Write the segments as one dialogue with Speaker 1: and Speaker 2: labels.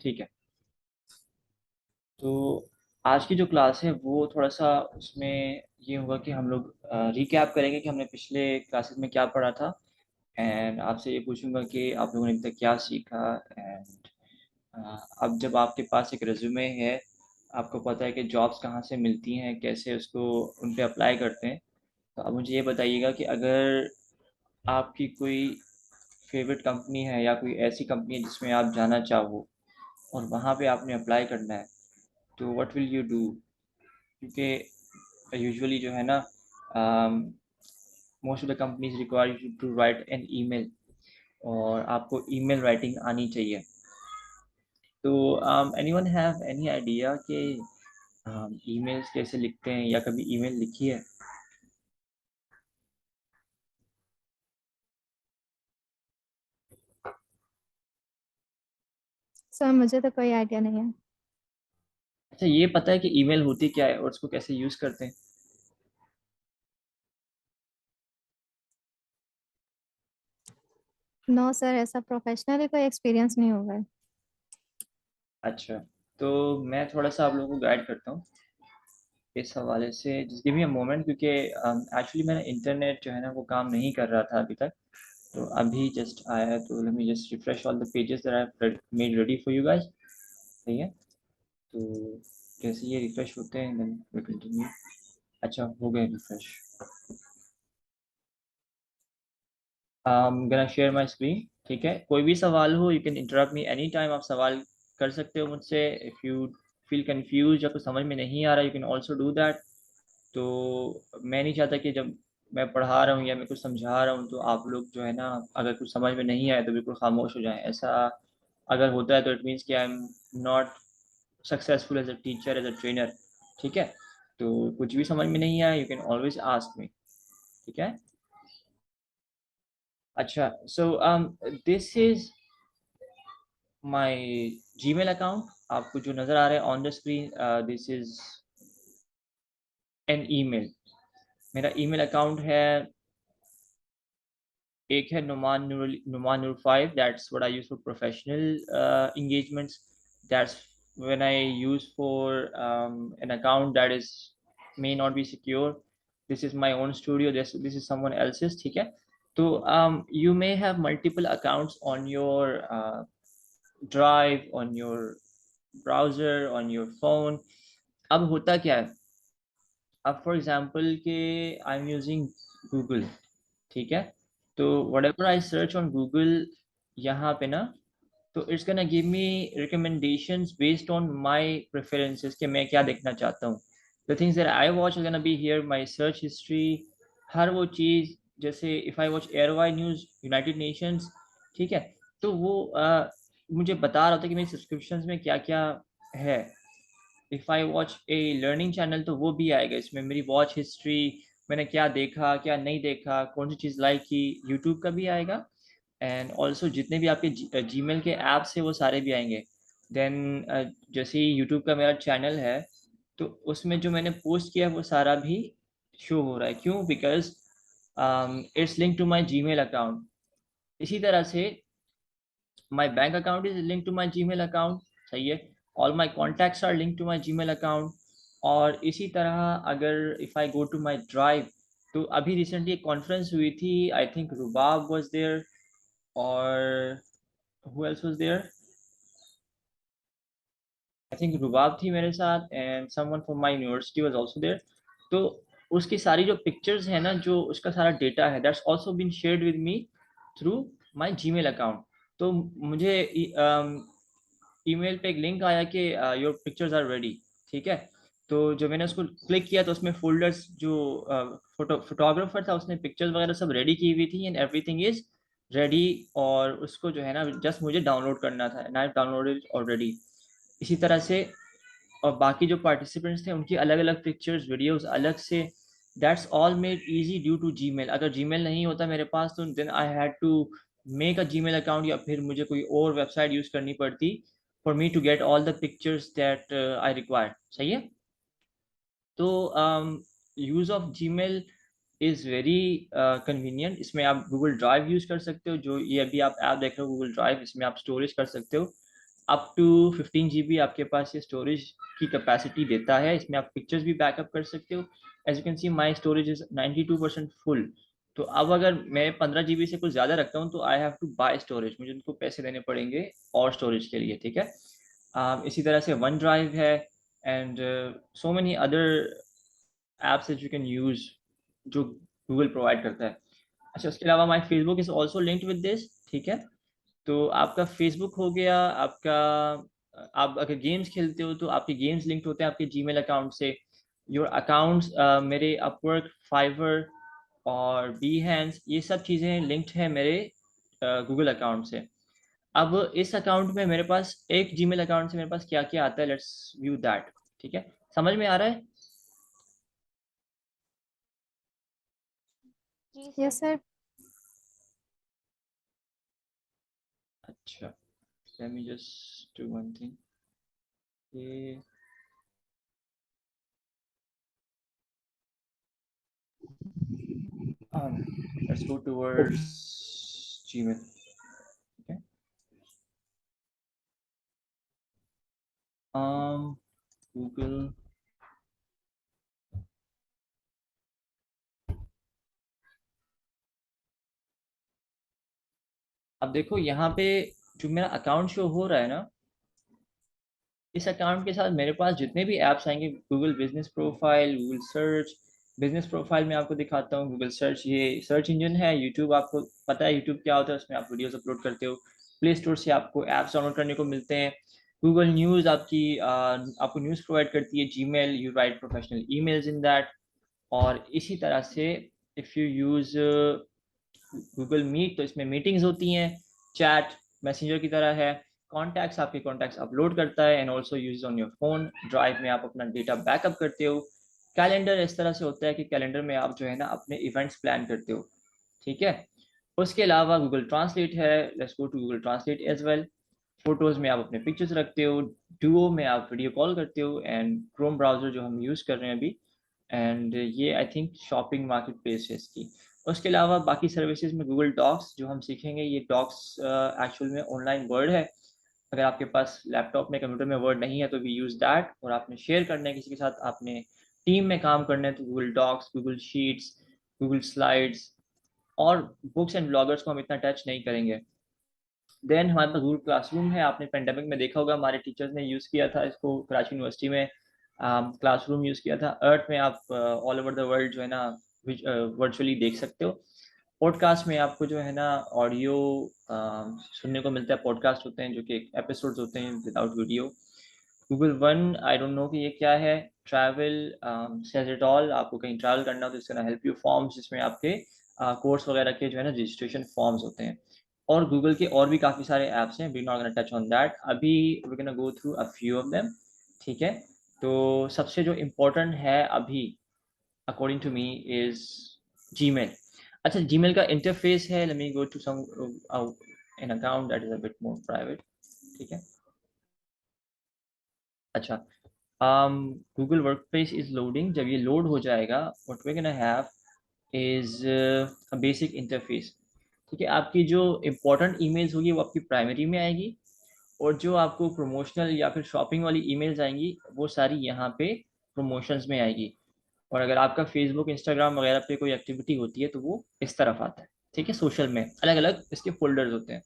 Speaker 1: ठीक है। तो आज की जो क्लास है वो थोड़ा सा उसमें ये होगा कि हम लोग रिकैप करेंगे कि हमने पिछले क्लासेस में क्या पढ़ा था। एंड आपसे ये पूछूंगा कि आप लोगों ने अभी तक क्या सीखा। एंड अब जब आपके पास एक रिज्यूमे है, आपको पता है कि जॉब्स कहाँ से मिलती हैं, कैसे उसको उन पे अप्लाई करते हैं। तो अब मुझे ये बताइएगा कि अगर आपकी कोई फेवरेट कंपनी है या कोई ऐसी कंपनी है जिसमें आप जाना चाहो और वहाँ पे आपने अप्लाई करना है, तो व्हाट विल यू डू? क्योंकि यूजुअली जो है ना, most of the companies require you to write an email, और आपको ईमेल राइटिंग आनी चाहिए। तो एनीवन हैव एनी आइडिया कि ईमेल्स कैसे लिखते हैं या कभी ईमेल लिखी है?
Speaker 2: सर मुझे तो कोई आइडिया नहीं है।
Speaker 1: अच्छा, ये पता है कि ईमेल होती क्या है और उसको कैसे यूज़ करते हैं?
Speaker 2: नो सर, ऐसा प्रोफेशनली कोई एक्सपीरियंस नहीं होगा।
Speaker 1: अच्छा, तो मैं थोड़ा सा आप लोगों को गाइड करता हूँ इस हवाले से। Just give me a moment, क्योंकि एक्चुअली मेरा इंटरनेट जो है ना वो काम नहीं कर रहा था अभी तक। तो अभी जस्ट आया है, तो let me just refresh all the pages that I have made ready for you guys. सही है। तो जैसे ये रिफ्रेश होते हैं देन वी कंटिन्यू। अच्छा, हो गए refresh. Gonna share my screen. ठीक है, कोई भी सवाल हो you can interrupt me any time. आप सवाल कर सकते हो मुझसे। इफ़ यू फील कंफ्यूज या कुछ समझ में नहीं आ रहा, you can also do that. तो मैं नहीं चाहता कि जब मैं पढ़ा रहा हूँ या मैं कुछ समझा रहा हूँ तो आप लोग जो है ना, अगर कुछ समझ में नहीं आए तो बिल्कुल खामोश हो जाएं। ऐसा अगर होता है तो इट मीन्स कि I am not successful as a teacher, as a trainer. ठीक है। तो कुछ भी समझ में नहीं आया, you can always ask me. ठीक है। अच्छा, so this is my Gmail account. आपको जो नज़र आ रहा है on the screen, this is an email. मेरा ईमेल अकाउंट है, एक है Numan Noor 5, that's what I use for professional engagements. That's when I use for an account that is may not be secure. This is my own studio, this is someone else's। ठीक है। तो you may have multiple accounts on your drive, on your browser, on your phone। अब होता क्या है, अब for example के I am using Google. ठीक है। तो whatever I search on Google, यहाँ पे ना, तो it's gonna give me recommendations based on my preferences कि मैं क्या देखना चाहता हूँ। The things that I watch are gonna be here, my search history, हर वो चीज़। जैसे if I watch Airway News, United Nations, ठीक है, तो वो मुझे बता रहा होता है कि मेरी सब्सक्रिप्शंस में क्या क्या है। If I watch A learning channel तो वो भी आएगा इसमें, मेरी वॉच हिस्ट्री, मैंने क्या देखा क्या नहीं देखा, कौन सी चीज़ लाइक की। यूट्यूब का भी आएगा। एंड ऑल्सो जितने भी आपके जीमेल के ऐप्स है वो सारे भी आएंगे। देन जैसे ही यूट्यूब का मेरा चैनल है, तो उसमें जो मैंने पोस्ट किया है वो सारा भी शो हो रहा है। क्यों? Because it's link to my Gmail account. इसी तरह से my bank account is linked to my gmail account। सही है। all my contacts are linked to my gmail account। और इसी तरह अगर if I go to my drive, तो अभी रिसेंटली एक कॉन्फ्रेंस हुई थी, I think Rubab was there, और who else was there? I think Rubab थी मेरे साथ, and someone from my university was also there. तो उसकी सारी जो पिक्चर्स है ना, जो उसका सारा डेटा है, that's also been shared with me through my Gmail account. तो मुझे ईमेल पे एक लिंक आया कि योर पिक्चर्स आर रेडी। ठीक है। तो जब मैंने उसको क्लिक किया तो उसमें फोल्डर्स, जो फोटोग्राफर था उसने पिक्चर्स वगैरह सब रेडी की हुई थी, एंड एवरीथिंग इज रेडी। और उसको जो है ना जस्ट मुझे डाउनलोड करना था, एंड आई डाउनलोडेड ऑलरेडी। इसी तरह से और बाकी जो पार्टिसिपेंट्स थे उनकी अलग अलग पिक्चर्स वीडियोस अलग से। That's all made easy due to Gmail. अगर जीमेल नहीं होता मेरे पास तो then I had to make a Gmail account, या फिर मुझे कोई और वेबसाइट यूज करनी पड़ती for me to get all the pictures that I required. सही है। तो use of Gmail is very convenient. इसमें आप गूगल ड्राइव यूज़ कर सकते हो, जो ये अभी आप ऐप देख रहे हो गूगल ड्राइव, इसमें आप स्टोरेज कर सकते हो। अप टू 15 GB आपके पास ये स्टोरेज की कैपेसिटी देता है। इसमें आप पिक्चर्स भी बैकअप कर सकते हो। As you can see my storage is 92% full. तो अब अगर मैं 15 GB से कुछ ज़्यादा रखता हूँ तो I have to buy storage, मुझे उनको पैसे देने पड़ेंगे और स्टोरेज के लिए, ठीक है। इसी तरह से वन ड्राइव है and so many other apps that you can use जो गूगल प्रोवाइड करता है। अच्छा, उसके अलावा my Facebook is also linked with this, ठीक है। तो आपका फेसबुक हो गया आपका, आप अगर गेम्स खेलते हो तो आपके गेम्स लिंक्ड होते हैं आपके जीमेल अकाउंट से। योर अकाउंट्स मेरे अपवर्क, फाइवर और बीहैंस, ये सब चीज़ें लिंक्ड है मेरे गूगल अकाउंट से। अब इस अकाउंट में मेरे पास एक जीमेल अकाउंट से मेरे पास क्या क्या आता है, लेट्स व्यू दैट। ठीक है, समझ में आ रहा है?
Speaker 3: जी
Speaker 2: यस
Speaker 3: सर।
Speaker 2: सर।
Speaker 1: अच्छा, let me just do one thing. ये let's go towards Gmail. Okay. Google. अब देखो यहाँ पे जो मेरा अकाउंट शो हो रहा है ना, इस अकाउंट के साथ मेरे पास जितने भी ऐप्स आएंगे, Google business profile, Google search. Business profile में आपको दिखाता हूँ, गूगल सर्च ये सर्च इंजन है। यूट्यूब, आपको पता है यूट्यूब क्या होता है, उसमें आप वीडियोस अपलोड करते हो। प्ले स्टोर से आपको ऐप्स डाउनलोड करने को मिलते हैं। गूगल न्यूज़ आपको न्यूज़ प्रोवाइड करती है। Gmail, you write professional emails in that. और इसी तरह से if you use Google Meet तो इसमें मीटिंग्स होती हैं। चैट मैसेंजर की तरह है। कॉन्टैक्ट्स, आपके कॉन्टैक्ट्स अपलोड करता है and also use on your phone. Drive में आप अपना डेटा बैकअप करते हो। कैलेंडर इस तरह से होता है कि कैलेंडर में आप जो है ना अपने इवेंट्स प्लान करते हो, ठीक है। उसके अलावा गूगल ट्रांसलेट है, let's go to Google Translate as well. Photos में आप अपने पिक्चर्स रखते हो। डुओ में आप वीडियो कॉल करते हो एंड क्रोम ब्राउज़र जो हम यूज़ कर रहे हैं अभी। एंड ये I think shopping market place है इसकी। उसके अलावा बाकी सर्विसेज में गूगल डॉक्स जो हम सीखेंगे, ये डॉक्स एक्चुअल में ऑनलाइन वर्ड है। अगर आपके पास लैपटॉप में, कंप्यूटर में वर्ड नहीं है तो वी यूज़ दैट। और आपने शेयर करना है किसी के साथ, आपने टीम में काम करना है तो Google Docs, Google Sheets, Google Slides. और बुक्स एंड ब्लॉगर्स को हम इतना टच नहीं करेंगे। देन हमारे पास गूगल क्लासरूम है। आपने पेंडेमिक में देखा होगा हमारे टीचर्स ने यूज़ किया था इसको, कराची यूनिवर्सिटी में क्लासरूम यूज़ किया था। अर्थ में आप ऑल ओवर द वर्ल्ड जो है ना वर्चुअली देख सकते हो। पॉडकास्ट में आपको जो है ना ऑडियो सुनने को मिलता है। पॉडकास्ट होते हैं जो कि एपिसोड्स होते हैं without video. Google one, I don't no कि ये क्या है। ट्रैवल सेज इट ऑल, आपको कहीं ट्रैवल करना हो तो इसका हेल्प यू फॉर्म्स, जिसमें आपके कोर्स वगैरह के जो है ना रजिस्ट्रेशन फॉर्म्स होते हैं। और गूगल के और भी काफ़ी सारे ऐप्स हैं, we not gonna touch on that अभी, we gonna go through a few of them, ठीक है। तो सबसे जो इम्पोर्टेंट है अभी according to me is Gmail. अच्छा, जीमेल का इंटरफेस है, let me go to some an account that is a bit more private, ठीक है। अच्छा, गूगल वर्कस्पेस इज लोडिंग। जब ये लोड हो जाएगा, what we gonna have is a basic interface, ठीक है। आपकी जो इम्पोर्टेंट ईमेल्स होगी वो आपकी प्राइमरी में आएगी, और जो आपको प्रमोशनल या फिर शॉपिंग वाली ईमेल्स आएंगी वो सारी यहाँ पे प्रमोशंस में आएगी। और अगर आपका फेसबुक, इंस्टाग्राम वगैरह पे कोई एक्टिविटी होती है तो वो इस तरफ आता है, ठीक है। सोशल में अलग अलग इसके फोल्डर्स होते हैं।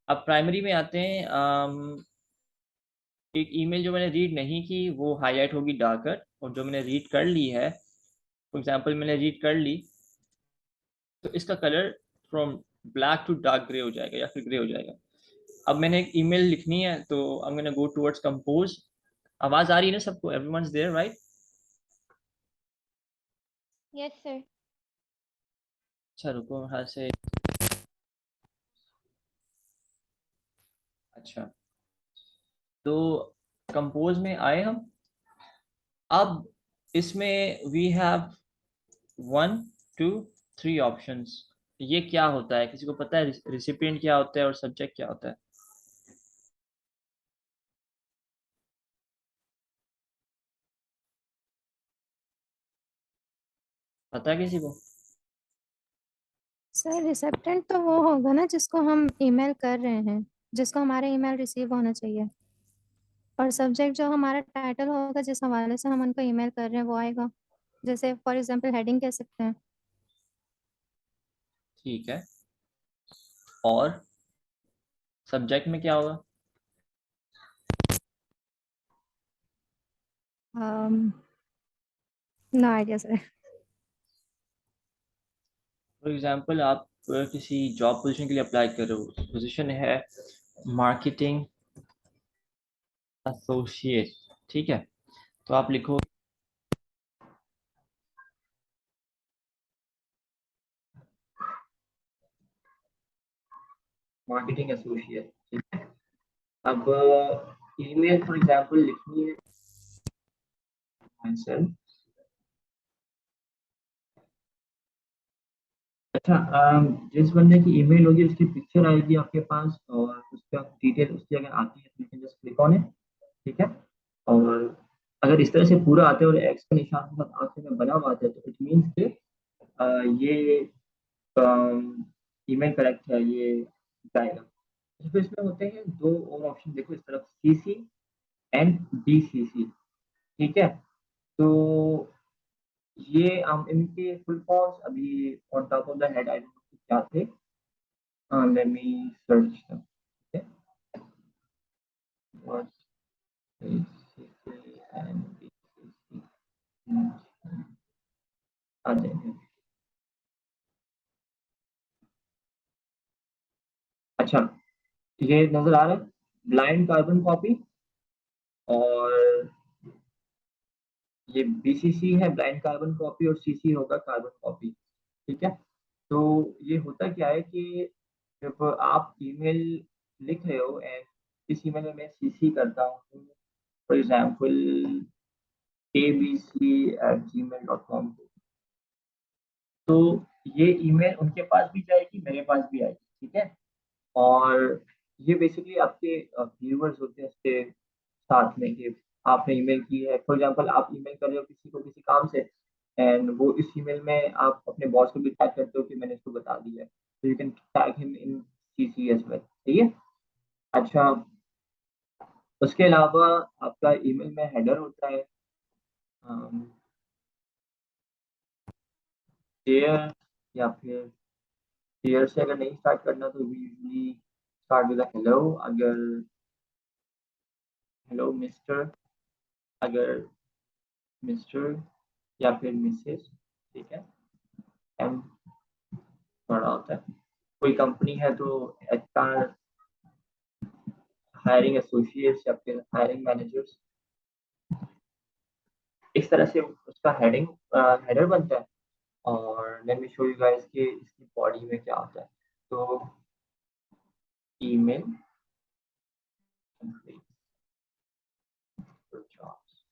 Speaker 1: अब प्राइमरी में आते हैं। एक ईमेल जो मैंने रीड नहीं की वो हाईलाइट होगी डार्कर, और जो मैंने रीड कर ली है, फॉर एग्जांपल मैंने रीड कर ली, तो इसका colour from black to dark grey हो जाएगा या फिर ग्रे हो जाएगा। अब मैंने एक ईमेल लिखनी है तो I am gonna go towards compose. आवाज आ रही है ना सबको? Everyone's there, right?
Speaker 3: Yes sir.
Speaker 1: अच्छा रुको, यहाँ से। अच्छा, तो कंपोज में आए हम। अब इसमें वी हैव 1 2 3 ऑप्शंस। ये क्या होता है, किसी को पता है रिसिपिएंट क्या होता है और सब्जेक्ट क्या होता है? पता है किसी को?
Speaker 2: सर रिसेप्टेंट तो वो होगा ना जिसको हम ईमेल कर रहे हैं, जिसको हमारा ईमेल रिसीव होना चाहिए, और सब्जेक्ट जो हमारा टाइटल होगा जिस हवाले से हम उनको ईमेल कर रहे हैं वो आएगा। जैसे फॉर एग्जांपल हेडिंग कह सकते हैं।
Speaker 1: ठीक है, और सब्जेक्ट में क्या होगा?
Speaker 2: No idea sir.
Speaker 1: For example आप किसी जॉब पोजीशन के लिए अप्लाई कर रहे हो, पोजीशन है मार्केटिंग एसोसिएट, ठीक है, तो आप लिखो मार्केटिंग एसोसिएट, ठीक है। अब ईमेल फॉर एग्जांपल लिखनी है myself। अच्छा, जिस बंदे की ईमेल होगी उसकी पिक्चर आएगी आपके पास, और उसका डिटेल उसकी अगर आती है तो you can just click on it, ठीक है। और अगर इस तरह से पूरा आता है और एक्स का निशान के साथ आखिर में बना हुआ आता है तो इट मीन्स कि ये ईमेल करेक्ट है, ये जाएगा। तो फिर इसमें होते हैं दो और ऑप्शन, देखो इस तरफ, सी सी एंड बी सी सी, ठीक है। तो ये इनके फुल फॉर्म्स अभी on top of the head I don't no क्या थे। Let me search them, okay? What is CC and BCC? आ जाएंगे। अच्छा, ये नजर आ रहा है, ब्लाइंड कार्बन कॉपी, और ये बीसीसी है ब्लाइंड कार्बन कॉपी, और सीसी होगा कार्बन कॉपी, ठीक है। तो ये होता क्या है कि जब आप ईमेल लिख रहे हो एंड इस ईमेल में मैं सीसी करता हूँ, फॉर एग्जांपल abc@gmail.com, तो ये ईमेल उनके पास भी जाएगी, मेरे पास भी आएगी, ठीक है। और ये बेसिकली आपके व्यूअर्स होते हैं इसके साथ में, कि आपने ईमेल की है, फॉर एग्जांपल आप ईमेल कर रहे हो किसी को किसी काम से, एंड वो इस ईमेल में आप अपने बॉस को भी टैग करते हो कि मैंने इसको बता दिया है, तो you can tag him in CC as well, ठीक है। अच्छा, उसके अलावा आपका ईमेल में हेडर होता है, शेयर, या फिर शेयर से अगर नहीं स्टार्ट करना तो we usually start with hello, अगर हेलो मिस्टर, अगर मिस्टर या फिर मिसेस, ठीक है। एम बड़ा होता है, कोई कंपनी है तो एचआर, हायरिंग एसोसिएट्स या फिर हायरिंग मैनेजर्स, इस तरह से उसका हेडिंग हेडर बनता है। और let me show you guys कि इसकी बॉडी में क्या होता है। तो ईमेल जॉब्स,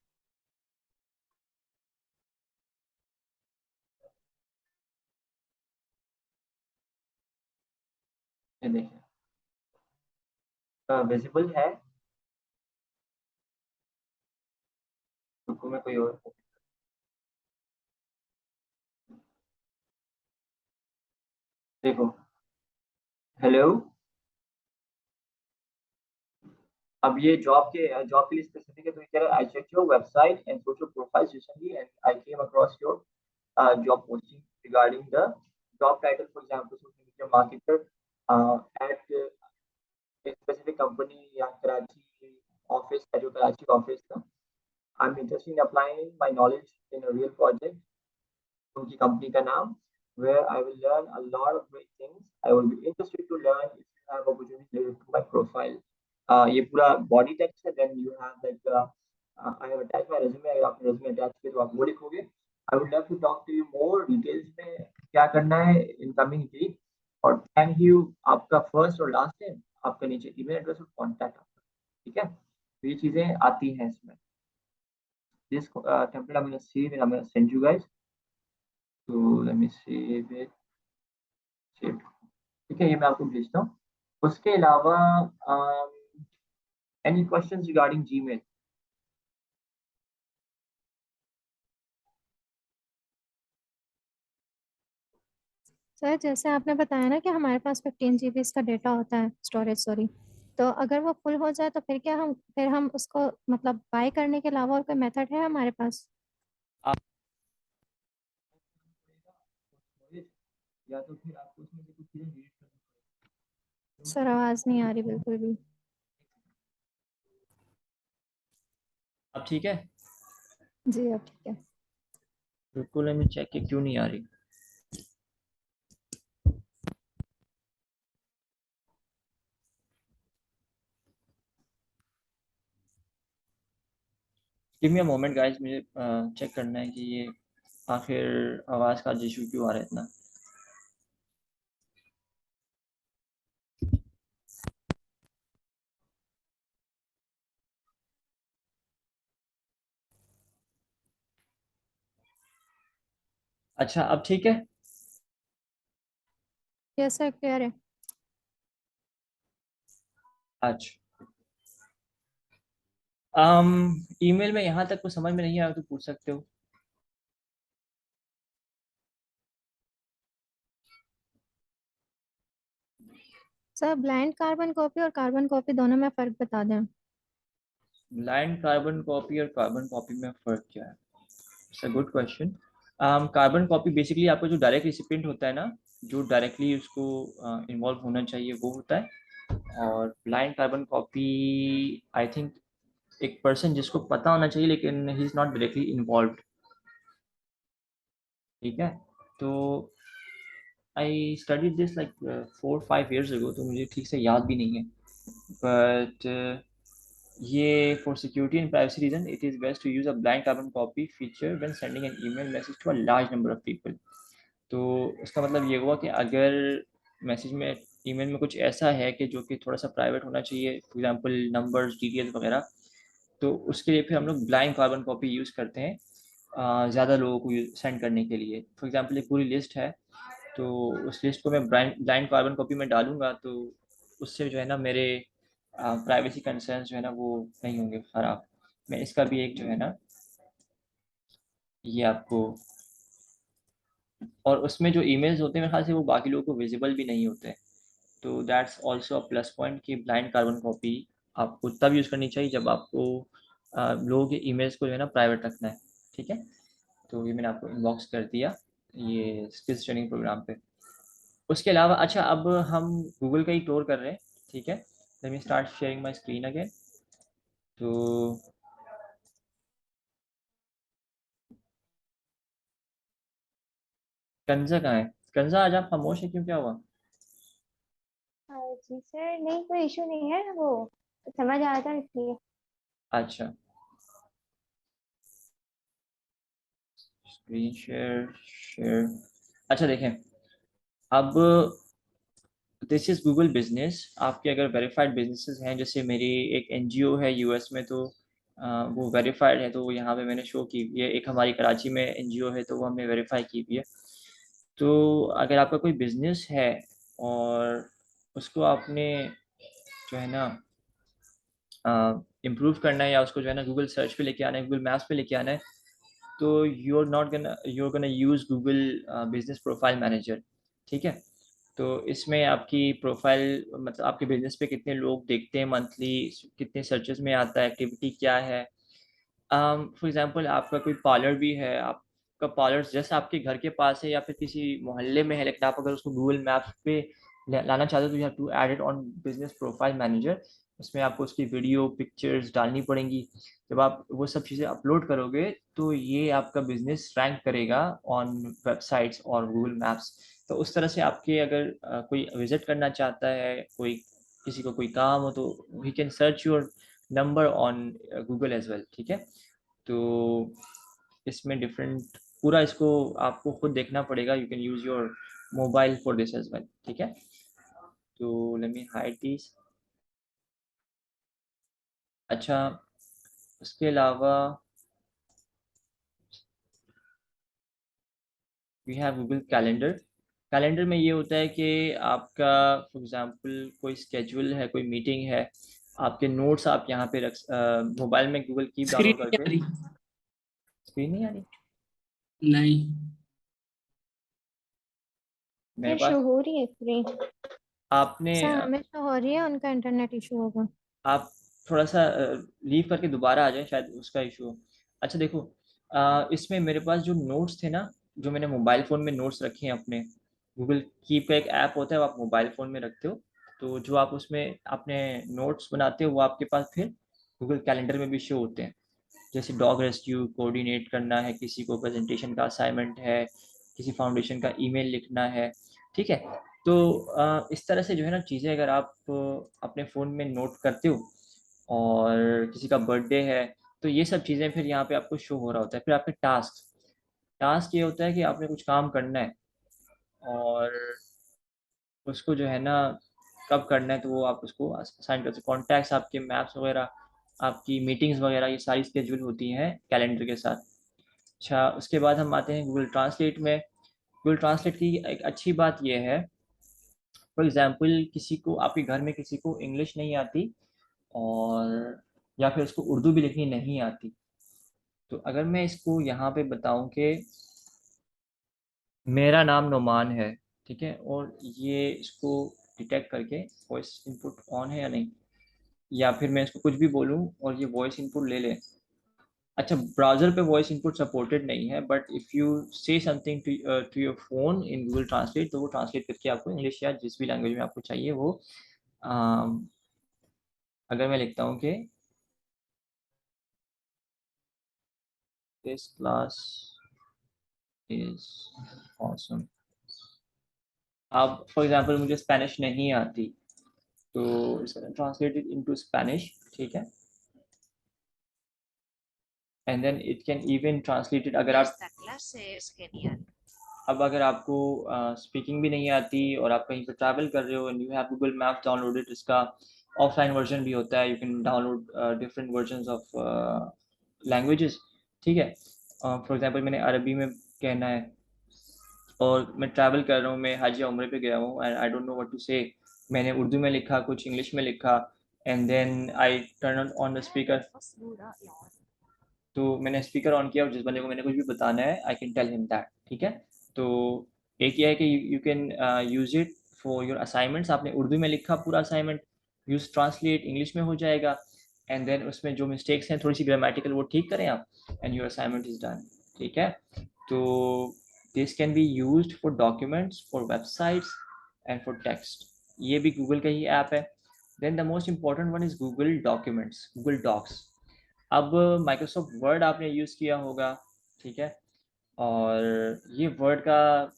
Speaker 1: ये देखिए विजिबल है, रुको मैं कोई और, देखो हेलो। अब ये जॉब के लिए स्पेसिफिक है, तो ये कह रहा है I check your website and social profiles recently and I came across your job posting regarding the job title, for example, social media marketer at a specific company या कराची ऑफिस है, जो कराची ऑफिस का। I'm interested in applying my knowledge in a real project, उनकी company का नाम, where I will learn a lot of great things. I will be interested to learn if you have opportunities related to my profile. ये पूरा body text है, then you have like I have attach my resume, अगर आपने resume attach किया तो आप वो लिखोगे। I would love to talk to you more details में क्या करना है इन कमिंग वीक, और थैंक यू, आपका फर्स्ट और लास्ट नेम, आपका नीचे ईमेल एड्रेस और कॉन्टैक्ट आपका, ठीक है। तो ये चीजें आती हैं इसमें। This template I'm going to save and I'm going to send you guys, so let me save it, save, ठीक है, ये मैं आपको भेजता हूँ। उसके अलावा any questions regarding Gmail?
Speaker 2: Sir जैसे आपने बताया ना कि हमारे पास 15 GB का डेटा होता है, स्टोरेज सॉरी, तो अगर वो फुल हो जाए तो फिर हम उसको मतलब बाय करने के अलावा और कोई मेथड है हमारे पास?
Speaker 1: आप या तो फिर आपको उसमें से कुछ चीजें डिलीट करनी
Speaker 2: सर आवाज नहीं आ रही बिल्कुल भी।
Speaker 1: पड़ेगी। अब ठीक है।
Speaker 2: जी अब ठीक है।
Speaker 1: बिल्कुल, मैं चेक के क्यों नहीं आ रही। Give me a moment guys, मुझे चेक करना है कि ये आखिर आवाज का इशू क्यों आ रहा है इतना। अच्छा, अब ठीक है।
Speaker 2: यस सर क्लियर है।
Speaker 1: अच्छा, ईमेल में यहाँ तक कुछ समझ में नहीं आया तो पूछ सकते हो।
Speaker 2: सर ब्लाइंड कार्बन कॉपी और कार्बन कॉपी दोनों में फ़र्क बता दें।
Speaker 1: ब्लाइंड कार्बन कॉपी और कार्बन कॉपी में फर्क क्या है? It's a good question. Carbon copy basically आपका जो डायरेक्ट रिसिपिएंट होता है ना, जो डायरेक्टली उसको इन्वॉल्व होना चाहिए वो होता है। और blind carbon copy I think एक पर्सन जिसको पता होना चाहिए लेकिन he is not directly involve. ठीक है। तो I studied this like 4 5 years ago, तो मुझे ठीक से याद भी नहीं है। बट ये for security and privacy reason it is best to use a blank carbon copy feature when sending an email message to a large number of people. तो इसका मतलब ये हुआ कि अगर मैसेज में ईमेल में कुछ ऐसा है कि जो कि थोड़ा सा प्राइवेट होना चाहिए, फॉर एग्जांपल नंबर्स डिटेल्स वगैरह, तो उसके लिए फिर हम लोग ब्लाइंड कार्बन कॉपी यूज़ करते हैं ज़्यादा लोगों को सेंड करने के लिए। फॉर एग्जांपल एक पूरी लिस्ट है, तो उस लिस्ट को मैं ब्लाइंड कार्बन कॉपी में डालूंगा, तो उससे जो है ना मेरे प्राइवेसी कंसर्न्स जो है ना वो नहीं होंगे ख़राब। मैं इसका भी एक जो है ना ये आपको, और उसमें जो ईमेल्स होते हैं मेरे ख्याल से वो बाकी लोगों को विजिबल भी नहीं होते हैं। तो that's also a plus point कि ब्लाइंड कार्बन कॉपी आपको तब यूज़ करनी चाहिए जब आपको लोगों के ईमेल्स को जो है ना प्राइवेट रखना है। ठीक है। तो ये मैंने आपको इनबॉक्स कर दिया ये स्किल्स ट्रेनिंग प्रोग्राम पे। उसके अलावा अच्छा, अब हम गूगल का ही टूर कर रहे हैं। ठीक है। Let me start sharing my screen again. तो कंजा कहाँ है? कंजा, आज आप खामोश है क्यों, क्या हुआ?
Speaker 3: जी सर, नहीं कोई इशू नहीं है वो, तो समझ आ रहा था इसलिए।
Speaker 1: अच्छा, स्क्रीन शेयर शेयर। अच्छा देखें, अब दिस इज गूगल बिजनेस। आपके अगर वेरीफाइड बिजनेसेस हैं, जैसे मेरी एक एनजीओ है यूएस में, तो वो वेरीफाइड है, तो वो यहाँ पे मैंने शो की हुई है। एक हमारी कराची में एनजीओ है, तो वो हमने वेरीफाई की हुई है। तो अगर आपका कोई बिजनेस है और उसको आपने जो है ना इम्प्रूव करना है, या उसको जो है ना गूगल सर्च पे लेके आना है, गूगल मैप्स पे लेके आना है, तो you're gonna use Google business profile manager. ठीक है। तो इसमें आपकी प्रोफाइल, मतलब आपके बिजनेस पे कितने लोग देखते हैं मंथली, कितने सर्चेस में आता है, एक्टिविटी क्या है। फॉर एग्जांपल आपका कोई पार्लर भी है, आपका पार्लर जैसे आपके घर के पास है या फिर किसी मोहल्ले में है, लेकिन आप अगर उसको गूगल मैप्स पे लाना चाहते हो, तो you have to add it on business profile manager. उसमें आपको उसकी वीडियो पिक्चर्स डालनी पड़ेंगी। जब आप वो सब चीज़ें अपलोड करोगे, तो ये आपका बिजनेस रैंक करेगा ऑन वेबसाइट्स और गूगल मैप्स। तो उस तरह से आपके अगर कोई विजिट करना चाहता है, कोई किसी को कोई काम हो, तो he can search your number on Google as well. ठीक है। तो इसमें डिफरेंट पूरा इसको आपको खुद देखना पड़ेगा। You can use your mobile for this as well. ठीक है। तो लेट मी हाइड दिस। अच्छा, उसके अलावा we have Google calendar. Calendar में ये होता है कि आपका फॉर एग्जांपल कोई स्केड्यूल है, कोई मीटिंग है, आपके नोट्स आप यहाँ पे रख मोबाइल में गूगल कीप
Speaker 4: स्क्रीन
Speaker 1: डाउनलोड
Speaker 4: नहीं
Speaker 1: करके।
Speaker 4: आ रही।
Speaker 1: स्क्रीन नहीं आ रही
Speaker 4: नहीं।
Speaker 1: मेरे
Speaker 3: सर शो
Speaker 1: पास?
Speaker 3: हो रही है स्क्रीन।
Speaker 1: आपने
Speaker 2: सर हमें तो हो रही है, उनका इंटरनेट इशू होगा।
Speaker 1: आप थोड़ा सा लीव करके दोबारा आ जाएं, शायद उसका इशू हो। अच्छा देखो, इसमें मेरे पास जो नोट्स थे ना, जो मैंने मोबाइल फ़ोन में नोट्स रखे हैं अपने, गूगल कीप का एक ऐप होता है, वो आप मोबाइल फ़ोन में रखते हो, तो जो आप उसमें अपने नोट्स बनाते हो वो आपके पास फिर गूगल कैलेंडर में भी शो होते हैं। जैसे डॉग रेस्क्यू कोऑर्डिनेट करना है, किसी को प्रेजेंटेशन का असाइनमेंट है, किसी फाउंडेशन का ईमेल लिखना है, ठीक है। तो इस तरह से जो है ना चीज़ें, अगर आप अपने फ़ोन में नोट करते हो और किसी का बर्थडे है, तो ये सब चीज़ें फिर यहाँ पे आपको शो हो रहा होता है। फिर आपके टास्क टास्क ये होता है कि आपने कुछ काम करना है और उसको जो है ना कब करना है, तो वो आप उसको असाइन कर सकते हो। कॉन्टैक्ट्स, आपके मैप्स वगैरह, आपकी मीटिंग्स वगैरह, ये सारी स्केड्यूल होती हैं कैलेंडर के साथ। अच्छा, उसके बाद हम आते हैं गूगल ट्रांसलेट में। गूगल ट्रांसलेट की एक अच्छी बात यह है, फॉर एग्जांपल किसी को, आपके घर में किसी को इंग्लिश नहीं आती और या फिर उसको उर्दू भी लिखनी नहीं आती, तो अगर मैं इसको यहाँ पे बताऊँ कि मेरा नाम नुमान है, ठीक है, और ये इसको डिटेक्ट करके वॉइस इनपुट ऑन है या नहीं, या फिर मैं इसको कुछ भी बोलूँ और ये वॉइस इनपुट ले ले। अच्छा, ब्राउज़र पे वॉइस इनपुट सपोर्टेड नहीं है, but if you say something to your phone in Google Translate, तो वो ट्रांसलेट करके आपको इंग्लिश या जिस भी लैंग्वेज में आपको चाहिए वो, अम, अगर मैं लिखता हूँ कि दिस क्लास इज़ ऑसम। अब फॉर एग्जांपल मुझे स्पेनिश नहीं आती, तो इसका ट्रांसलेटेड इनटू स्पेनिश, ठीक है, and then it can even translated, अगर आप,
Speaker 4: Esta clase es genial.
Speaker 1: अब अगर आपको स्पीकिंग भी नहीं आती और आप कहीं पर ट्रैवल कर रहे हो and you have Google maps downloaded, इसका ऑफलाइन वर्जन भी होता है, you can download different versions of languages, ठीक है। फॉर एग्जांपल मैंने अरबी में कहना है और मैं ट्रैवल कर रहा हूँ, मैं हज या उम्रे पे गया हूँ and I don't know what to say, मैंने उर्दू में लिखा, कुछ इंग्लिश में लिखा, and then I turn on the speaker, तो मैंने स्पीकर ऑन किया और जिस बंदे को मैंने कुछ भी बताना है I can tell him that, ठीक है। तो एक ये है कि you can use it for your assignments. आपने उर्दू में लिखा पूरा असाइनमेंट, यूज ट्रांसलेट इंग्लिश में हो जाएगा, एंड देन उसमें जो मिस्टेक्स हैं थोड़ी सी ग्रामेटिकल, वो ठीक करें आप, and your assignment is done, ठीक है। तो this can be used for documents, for websites and for text. ये भी गूगल का ही ऐप है। Then the most important one is Google documents, Google Docs. अब माइक्रोसॉफ्ट वर्ड आपने यूज़ किया होगा, ठीक है, और ये वर्ड का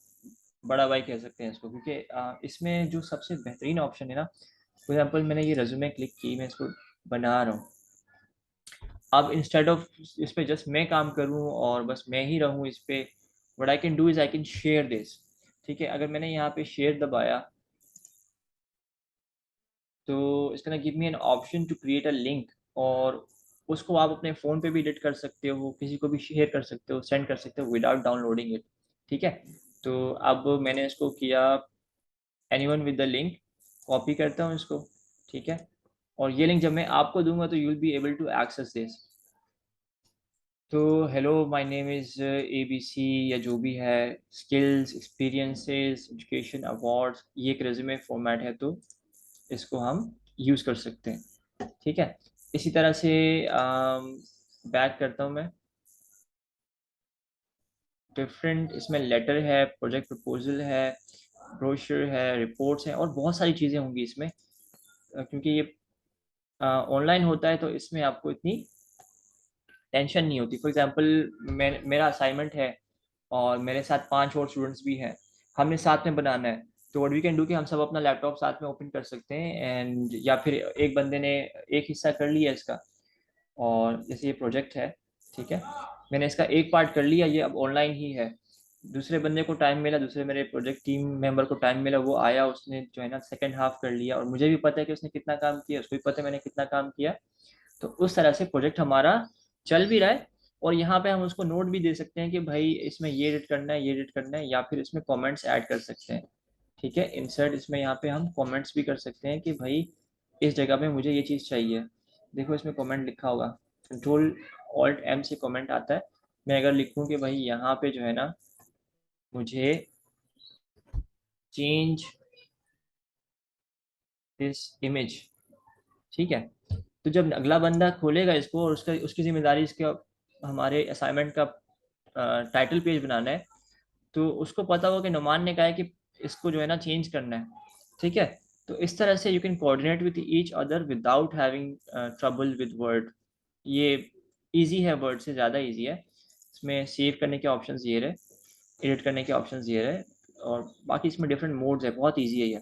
Speaker 1: बड़ा भाई कह सकते हैं इसको, क्योंकि इसमें जो सबसे बेहतरीन ऑप्शन है ना, फॉर एग्जांपल मैंने ये रेज्यूमे क्लिक की, मैं इसको बना रहा हूँ, अब इंस्टेड ऑफ इस पे जस्ट मैं काम करूँ और बस मैं ही रहूँ इस पे, what I can do is I can share this, ठीक है। अगर मैंने यहाँ पे शेयर दबाया, तो इसका ना give me an option to create a link, और उसको आप अपने फ़ोन पे भी एडिट कर सकते हो, किसी को भी शेयर कर सकते हो, सेंड कर सकते हो विदाउट डाउनलोडिंग इट, ठीक है। तो अब मैंने इसको किया, anyone with the link, copy करता हूँ इसको, ठीक है, और ये लिंक जब मैं आपको दूंगा तो you will be able to access this. तो hello, my name is A B C, या जो भी है, स्किल्स, एक्सपीरियंसेस, एजुकेशन, अवार्ड्स, ये एक रेज्यूमे फॉर्मेट है, तो इसको हम यूज़ कर सकते हैं, ठीक है। इसी तरह से बैक करता हूँ मैं, डिफरेंट इसमें लेटर है, प्रोजेक्ट प्रपोजल है, ब्रोशर है, रिपोर्ट्स हैं, और बहुत सारी चीज़ें होंगी इसमें, क्योंकि ये ऑनलाइन होता है तो इसमें आपको इतनी टेंशन नहीं होती। फॉर एग्जांपल मेरा असाइनमेंट है और मेरे साथ 5 और स्टूडेंट्स भी हैं, हमने साथ में बनाना है, तो व्हाट वी कैन डू कि हम सब अपना लैपटॉप साथ में ओपन कर सकते हैं, एंड या फिर एक बंदे ने एक हिस्सा कर लिया इसका, और जैसे ये प्रोजेक्ट है, ठीक है, मैंने इसका एक पार्ट कर लिया, ये अब ऑनलाइन ही है, दूसरे बंदे को टाइम मिला, दूसरे मेरे प्रोजेक्ट टीम मेंबर को टाइम मिला, वो आया, उसने जो है ना सेकेंड हाफ कर लिया, और मुझे भी पता है कि उसने कितना काम किया, उसको भी पता है मैंने कितना काम किया, तो उस तरह से प्रोजेक्ट हमारा चल भी रहा है। और यहाँ पे हम उसको नोट भी दे सकते हैं कि भाई इसमें ये एडिट करना है, ये एडिट करना है, या फिर इसमें कमेंट्स ऐड कर सकते हैं, ठीक है। इंसर्ट, इसमें यहाँ पे हम कमेंट्स भी कर सकते हैं कि भाई इस जगह पे मुझे ये चीज़ चाहिए, देखो इसमें कमेंट लिखा होगा, कंट्रोल ऑल्ट एम से कमेंट आता है। मैं अगर लिखूँ कि भाई यहाँ पे जो है ना मुझे चेंज दिस इमेज, ठीक है। तो जब अगला बंदा खोलेगा इसको और उसकी जिम्मेदारी इसके हमारे असाइनमेंट का टाइटल पेज बनाना है, तो उसको पता होगा कि नुमान ने कहा है कि इसको जो है ना चेंज करना है, ठीक है। तो इस तरह से you can coordinate with each other without having trouble with word. ये इजी है, वर्ड से ज़्यादा इजी है। इसमें सेव करने के ऑप्शंस ये रहे, एडिट करने के ऑप्शंस ये रहे, और बाकी इसमें डिफरेंट मोड्स है, बहुत इजी है ये।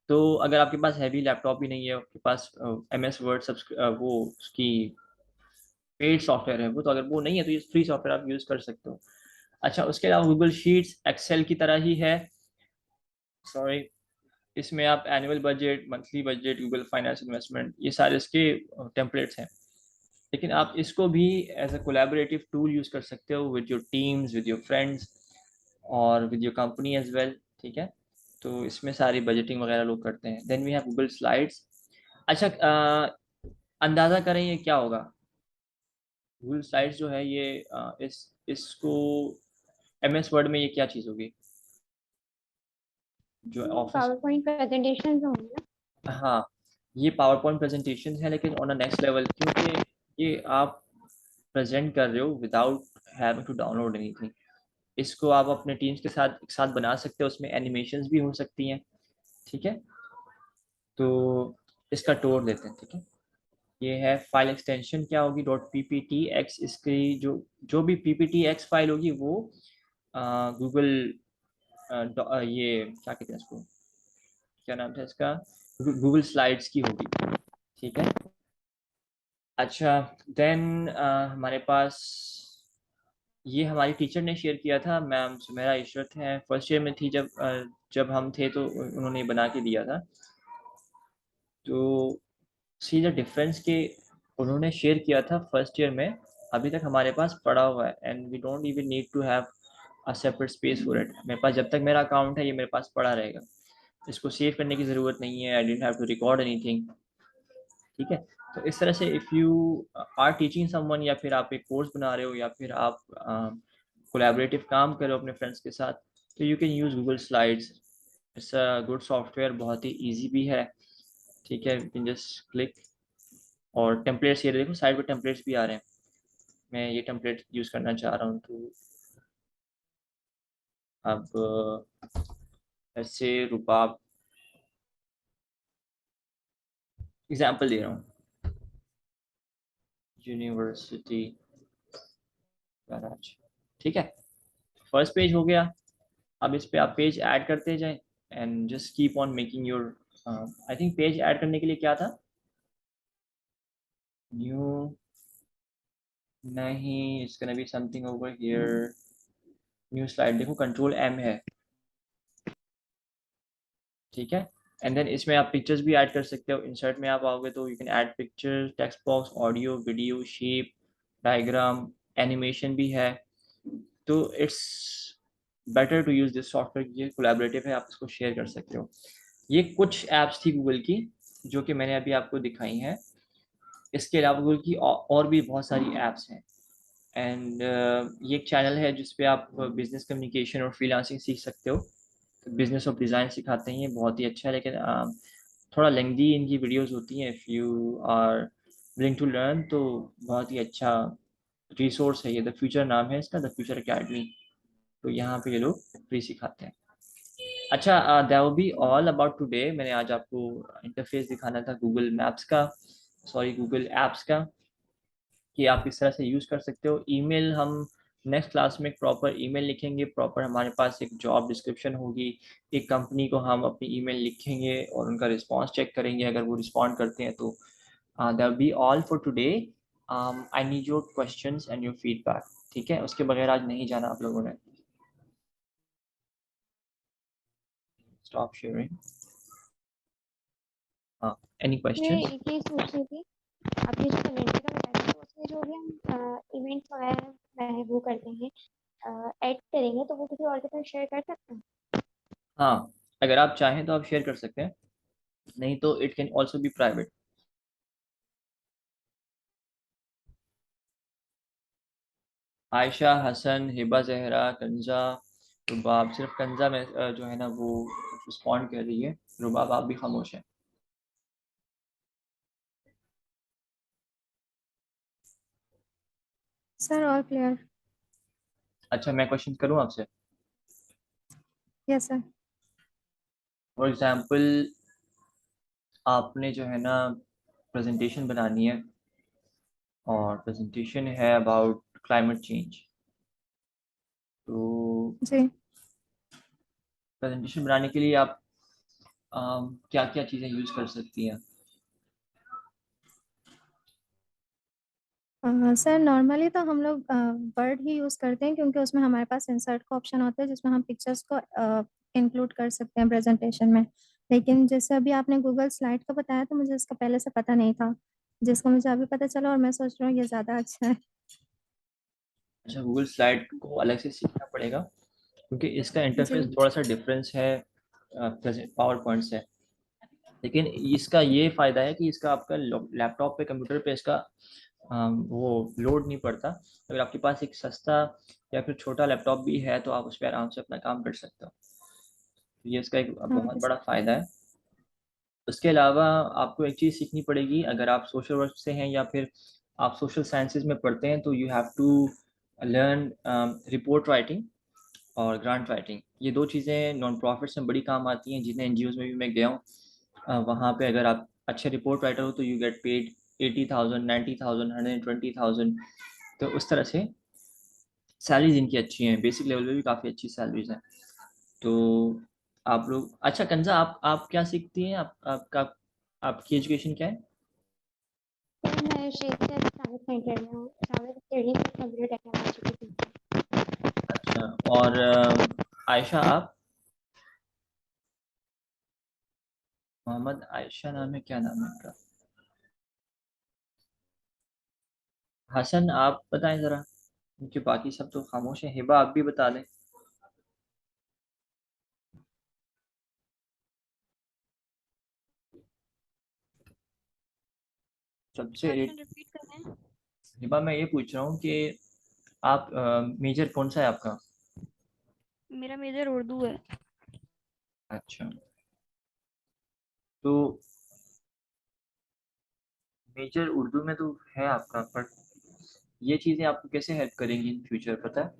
Speaker 1: तो अगर आपके पास हैवी लैपटॉप भी नहीं है, आपके पास MS वर्ड वो उसकी पेड सॉफ्टवेयर है वो, तो अगर वो नहीं है तो ये फ्री सॉफ्टवेयर आप यूज़ कर सकते हो। अच्छा, उसके अलावा गूगल शीट्स एक्सेल की तरह ही है, सॉरी। इसमें आप annual budget, monthly budget, Google finance, investment, ये सारे इसके टेम्पलेट्स हैं। लेकिन आप इसको भी as a collaborative tool use कर सकते हो with your teams, with your friends, और with your company as well, ठीक है। तो इसमें सारी बजटिंग वगैरह लोग करते हैं। Then we have Google Slides. अच्छा, अंदाज़ा करें ये क्या होगा? गूगल स्लाइड्स जो है ये इसको MS वर्ड में ये क्या चीज़ होगी जो ऑफिस?
Speaker 3: पावर पॉइंट प्रेजेंटेशन होंगे ना।
Speaker 1: हाँ, ये पावर पॉइंट प्रेजेंटेशन है, लेकिन ऑन अ नेक्स्ट लेवल, क्योंकि ये आप प्रेजेंट कर रहे हो without having to download anything. इसको आप अपने टीम्स के साथ एक साथ बना सकते हो, उसमें एनिमेशंस भी हो सकती हैं, ठीक है। तो इसका टूर देते हैं, ठीक है। ये है फाइल एक्सटेंशन, क्या होगी? .pptx। इसकी जो भी pptx फाइल होगी वो गूगल ये क्या कहते हैं इसको, क्या नाम था इसका, गूगल स्लाइड्स की होगी, ठीक है। अच्छा, देन हमारे पास ये हमारी टीचर ने शेयर किया था, मैम सुमेरा इशरत हैं, फर्स्ट ईयर में थी जब हम थे, तो उन्होंने बना के दिया था। तो सी द डिफरेंस के उन्होंने शेयर किया था फर्स्ट ईयर में, अभी तक हमारे पास पड़ा हुआ है, and we don't even need to have a separate space for it. मेरे पास जब तक मेरा अकाउंट है ये मेरे पास पड़ा रहेगा, इसको सेव करने की ज़रूरत नहीं है, I didn't have to record anything, ठीक है। तो इस तरह से if you are teaching someone, या फिर आप एक कोर्स बना रहे हो, या फिर आप कोलैबोरेटिव काम कर रहे हो अपने फ्रेंड्स के साथ, तो you can use Google slides. It's a good software, बहुत ही ईजी भी है, ठीक है। यू कैन जस्ट क्लिक, और टेम्पलेट्स ये देखो साइड पे टेम्पलेट्स भी आ रहे हैं। मैं ये टेम्पलेट यूज़ करना चाह रहा हूँ, तो अब ऐसे रुबाब एग्जाम्पल दे रहा हूँ, यूनिवर्सिटी गैराज, ठीक है। फर्स्ट पेज हो गया। अब इस पे आप पेज ऐड करते जाएं, and just keep on making your, I think page add करने के लिए क्या था, न्यू, नहीं, it's gonna be something over here, new slide, देखो Ctrl+M है, ठीक है। एंड देन इसमें आप पिक्चर्स भी ऐड कर सकते हो। इंसर्ट में आप आओगे तो you can add picture, text box, audio, video, shape, diagram, animation भी है। तो it's better to use this software, ये कोलैबोरेटिव है, आप इसको शेयर कर सकते हो। ये कुछ ऐप्स थी गूगल की जो कि मैंने अभी आपको दिखाई हैं। इसके अलावा गूगल की और भी बहुत सारी ऐप्स हैं, एंड ये एक चैनल है जिस पे आप बिजनेस कम्युनिकेशन और फ्रीलांसिंग सीख सकते हो। बिजनेस ऑफ डिज़ाइन सिखाते हैं, ये बहुत ही अच्छा है, लेकिन थोड़ा लेंथी इनकी वीडियोस होती हैं। If you are willing to learn, तो बहुत ही अच्छा रिसोर्स है ये। द फ्यूचर नाम है इसका, द फ्यूचर अकेडमी। तो यहाँ पे ये लोग फ्री सिखाते हैं। अच्छा, that will be all about today. मैंने आज आपको इंटरफेस दिखाना था गूगल मैप्स का, सॉरी गूगल एप्स का, कि आप किस तरह से यूज़ कर सकते हो। ईमेल हम नेक्स्ट क्लास में एक प्रॉपर ईमेल लिखेंगे, प्रॉपर हमारे पास एक जॉब डिस्क्रिप्शन होगी, एक कंपनी को हम अपनी ईमेल लिखेंगे और उनका रिस्पांस चेक करेंगे, अगर वो रिस्पॉन्ड करते हैं तो that be all for today. I need your questions and your feedback, ठीक है। उसके बगैर आज नहीं जाना आप लोगों ने। Stop sharing. हाँ, एनी
Speaker 3: मैं
Speaker 1: क्वेश्चंस?
Speaker 3: एक चीज पूछ रही थी, आपने जो कैलेंडर का बताया तो उसमें जो भी हम इवेंट्स वगैरह वो करते हैं, ऐड करेंगे, तो वो किसी और के साथ शेयर कर सकते हैं?
Speaker 1: हाँ, अगर आप चाहें तो आप शेयर कर सकते हैं, नहीं तो it can also be private. Ayesha, Hasan, Hiba, Zahra, Kanza, Rubab, सिर्फ कंजा में जो है ना वो रिस्पॉन्ड कर रही है। रुबाब आप भी खामोश है।
Speaker 2: Sir all clear.
Speaker 1: अच्छा मैं क्वेश्चन करूं आपसे?
Speaker 2: Yes sir.
Speaker 1: फॉर एग्जांपल आपने जो है ना प्रेजेंटेशन बनानी है और प्रेजेंटेशन है अबाउट क्लाइमेट चेंज। तो
Speaker 2: जी।
Speaker 1: प्रेजेंटेशन बनाने के लिए आप क्या क्या चीज़ें यूज़ कर सकती हैं?
Speaker 2: सर नॉर्मली तो हम लोग वर्ड ही यूज़ करते हैं क्योंकि उसमें हमारे पास इंसर्ट का ऑप्शन होता है जिसमें हम पिक्चर्स को इंक्लूड कर सकते हैं प्रेजेंटेशन में। लेकिन जैसे अभी आपने गूगल स्लाइड का बताया तो मुझे इसका पहले से पता नहीं था, जिसका मुझे अभी पता चला और मैं सोच रहा हूँ ये ज़्यादा अच्छा है।
Speaker 1: अच्छा गूगल स्लाइड को अलग से सीखना पड़ेगा क्योंकि इसका इंटरफेस
Speaker 2: जी।
Speaker 1: थोड़ा सा डिफरेंस है पावर पॉइंट से। लेकिन इसका ये फ़ायदा है कि इसका आपका लैपटॉप पे कंप्यूटर पे इसका वो लोड नहीं पड़ता। अगर आपके पास एक सस्ता या फिर छोटा लैपटॉप भी है तो आप उस पर आराम से अपना काम कर सकते हो। तो ये इसका एक बहुत
Speaker 2: ओके
Speaker 1: बड़ा
Speaker 2: सर।
Speaker 1: फ़ायदा है। उसके अलावा आपको एक चीज़ सीखनी पड़ेगी अगर आप सोशल वर्क से हैं या फिर आप सोशल साइंसेज में पढ़ते हैं तो you have to learn report writing और ग्रांट राइटिंग। ये दो चीज़ें नॉन प्रॉफिट्स में बड़ी काम आती हैं, जिन्हें एनजीओज़ में भी मैं गया हूँ। वहाँ पे अगर आप अच्छे रिपोर्ट राइटर हो तो यू गेट पेड 80,000 90,000 120,000। तो उस तरह से सैलरीज इनकी अच्छी हैं, बेसिक लेवल पे भी काफ़ी अच्छी सैलरीज हैं। तो आप लोग अच्छा कंजा आप क्या सीखती हैं? आपका आपकी एजुकेशन क्या है?
Speaker 3: सर मैं शेख से साबित नहीं कर रहा हूँ, साबित ट्रेडिंग में कंप्यूटर टेक्नोलॉजी की थी।
Speaker 1: अच्छा और आयशा आप? मोहम्मद आयशा नाम है, क्या नाम है इनका? हसन आप बताएं ज़रा, क्योंकि बाकी सब तो खामोश हैं। हिबा आप भी बता दें। सबसे
Speaker 4: क्वेश्चन रिपीट कर रहे हैं।
Speaker 1: हिबा मैं ये पूछ रहा हूँ कि आप मेजर कौन सा है आपका?
Speaker 4: मेरा मेजर उर्दू है।
Speaker 1: अच्छा तो मेजर उर्दू में तो है आपका, पर ये चीज़ें आपको कैसे हेल्प करेंगी इन फ्यूचर पता है?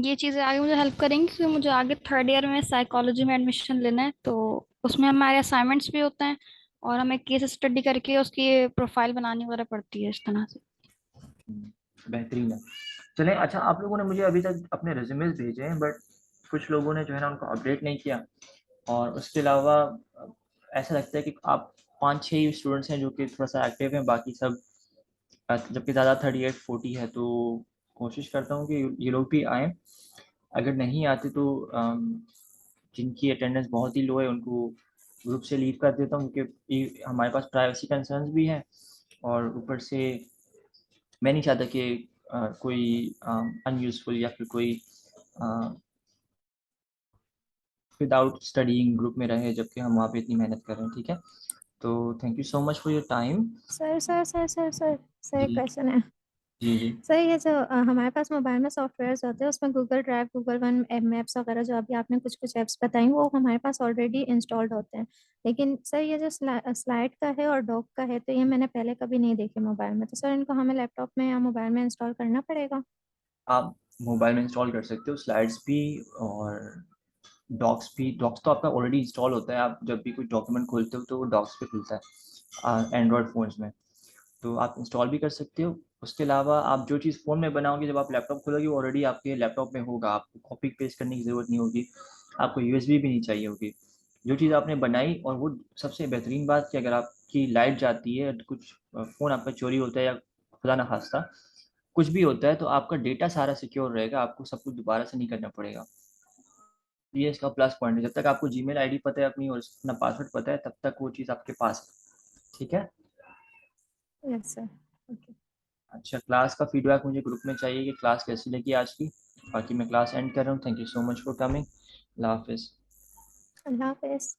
Speaker 4: ये चीज़ें आगे मुझे हेल्प करेंगी क्योंकि मुझे आगे थर्ड ईयर में साइकोलॉजी में एडमिशन लेना है, तो उसमें हमारे असाइनमेंट्स भी होते हैं और हमें केस स्टडी करके उसकी प्रोफाइल बनानी वगैरह पड़ती है इस तरह से।
Speaker 1: बेहतरीन है। चलें अच्छा, आप लोगों ने मुझे अभी तक अपने रिज्यूमेस भेजे हैं बट कुछ लोगों ने जो है ना उनको अपडेट नहीं किया। और उसके अलावा ऐसा लगता है कि आप 5-6 ही स्टूडेंट्स हैं जो कि थोड़ा सा एक्टिव हैं, बाकी सब जबकि ज़्यादा 38-40 है। तो कोशिश करता हूँ कि ये लोग भी आएँ। अगर नहीं आते तो जिनकी अटेंडेंस बहुत ही लो है उनको ग्रुप से लीव कर देता हूँ क्योंकि हमारे पास प्राइवेसी कंसर्न्स भी हैं और ऊपर से मैं नहीं चाहता कि कोई अनयूज़फुल या फिर कोई विदाउट स्टडीइंग ग्रुप में रहे जबकि हम वहाँ पे इतनी मेहनत कर रहे हैं। ठीक है, तो thank you so much for your time.
Speaker 2: Sir एक
Speaker 1: जी
Speaker 2: क्वेश्चन है।
Speaker 1: जी जी।
Speaker 2: सर ये जो हमारे पास मोबाइल में सॉफ्टवेयर्स होते हैं उसमें Google drive, Google one, maps वगैरह जो अभी आपने कुछ कुछ ऐप्स बताई वो हमारे पास ऑलरेडी इंस्टॉल्ड होते हैं। लेकिन सर ये जो स्लाइड का है और डॉक का है तो ये मैंने पहले कभी नहीं देखे मोबाइल में, तो सर इनको हमें लैपटॉप में या मोबाइल में इंस्टॉल करना पड़ेगा?
Speaker 1: आप मोबाइल में इंस्टॉल कर सकते हो स्लाइड्स भी और डॉक्स भी। डॉक्स तो आपका ऑलरेडी इंस्टॉल होता है, आप जब भी कोई डॉक्यूमेंट खोलते हो तो वो डॉक्स पे खुलता है एंड्रॉयड फ़ोन्स में, तो आप इंस्टॉल भी कर सकते हो। उसके अलावा आप जो चीज़ फ़ोन में बनाओगे जब आप लैपटॉप खोलोगे वो ऑलरेडी आपके लैपटॉप में होगा, आपको कॉपी पेस्ट करने की ज़रूरत नहीं होगी, आपको यूएसबी भी नहीं चाहिए होगी। जो चीज़ आपने बनाई, और वो सबसे बेहतरीन बात कि अगर आपकी लाइट जाती है, कुछ फ़ोन आपका चोरी होता है या खुदा ना खास्ता कुछ भी होता है तो आपका डेटा सारा सिक्योर रहेगा, आपको सब कुछ दोबारा से नहीं करना पड़ेगा। ये इसका प्लस पॉइंट है। जब तक आपको जीमेल आईडी पता है अपनी और अपना पासवर्ड पता है तब तक वो चीज़ आपके पास है। ठीक है।
Speaker 2: Yes sir. ओके।
Speaker 1: अच्छा क्लास का फीडबैक मुझे ग्रुप में चाहिए कि क्लास कैसी लगी आज की। बाकी मैं क्लास एंड कर रहा हूँ। Thank you so much for coming. Allah हाफिज़।
Speaker 2: अल्लाह हाफिज़।